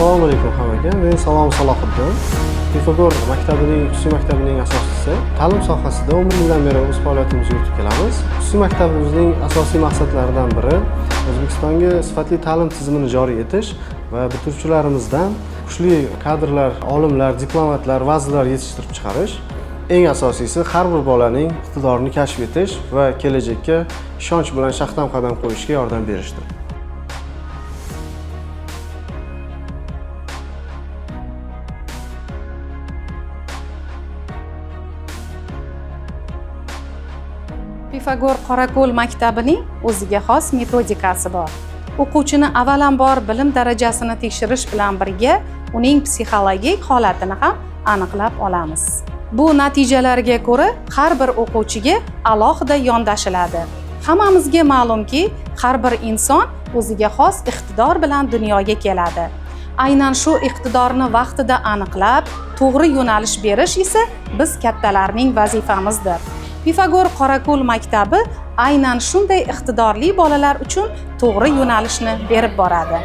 Assalomu alaykum hammaga. Men Salom Salohiddin. Pifagor maktabining xususiy maktabining asoschisi. Ta'lim sohasida 10 yildan beri o'z faoliyatimizni yuritib kelamiz. Xususiy maktabimizning asosiy maqsadlaridan biri O'zbekistonga sifatli ta'lim tizimini joriy etish va bitiruvchilarimizdan kuchli kadrlar, olimlar, diplomatlar, vazirlar yetishtirib chiqarish. Eng asosiysi har bir bolaning iqtidorini kashf etish va kelajakka ishonch bilan shaxdam qadam qo'yishga yordam berishdir. Pifagor Qorako'l maktabining o'ziga xos metodikasi bor. O'quvchini avvalambor bilim darajasini tekshirish bilan birga uning psixologik holatini ham aniqlab olamiz. Bu natijalarga ko'ra har bir o'quvchiga alohida yondashiladi. Hammamizga ma'lumki, har bir inson o'ziga xos iqtidor bilan dunyoga keladi. Aynan shu iqtidorni vaqtida aniqlab, to'g'ri yo'nalish berish esa biz kattalarning vazifamizdir. Pifagor Qorako'l maktabi aynan shunday iqtidorli bolalar uchun to'g'ri yo'nalishni berib boradi.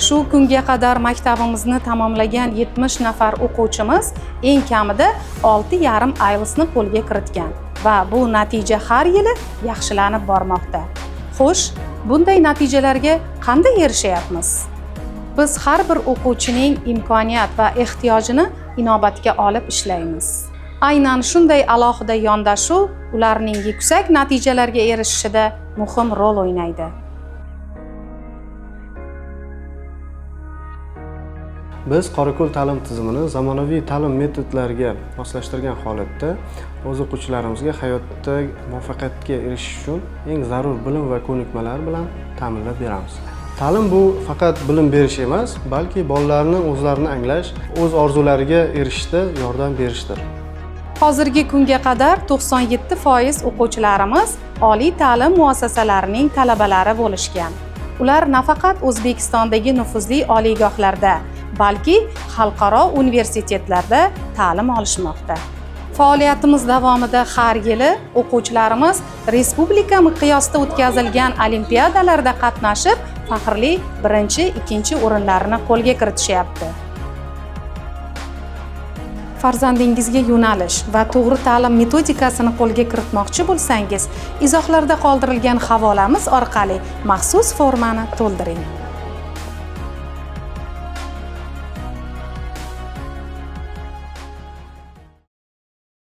Shu kunga qadar maktabimizni tamomlagan 70 nafar o'quvchimiz eng kamida 6,5 IELTS'ni qo'lga kiritgan va bu natija har yili yaxshilanib bormoqda. Xo'sh, bunday natijalarga qanday erishyapmiz? Biz har bir o'quvchining imkoniyat va ehtiyojini inobatga olib ishlaymiz. Aynan shunday alohida yondashuv ularning yuksak natijalarga erishishida muhim rol o'ynaydi. Biz Qorako'l ta'lim tizimini zamonaviy ta'lim metodlariga moslashtirgan holatda o'z o'quvchilarimizga hayotda muvaffaqiyatga erishish uchun eng zarur bilim va ko'nikmalar bilan ta'minlab beramiz. Ta'lim bu faqat bilim berish emas, balki bolalarni o'zlarini anglash, o'z orzulariga erishishda yordam berishdir. Hozirgi kunga qadar 97% o'quvchilarimiz oliy ta'lim muassasalarining talabalari bo'lishgan. Ular nafaqat O'zbekistondagi nufuzli oliygohlarda, balki xalqaro universitetlarda ta'lim olishmoqda. Faoliyatimiz davomida har yili o'quvchilarimiz respublika miqyosida o'tkazilgan olimpiadalarda qatnashib, faxrli 1-2 o'rinlarni qo'lga kiritishyapti. Farzandingizga yo'nalish va to'g'ri ta'lim metodikasini qo'lga kiritmoqchi bo'lsangiz, izohlarda qoldirilgan havolamiz orqali maxsus formani to'ldiring.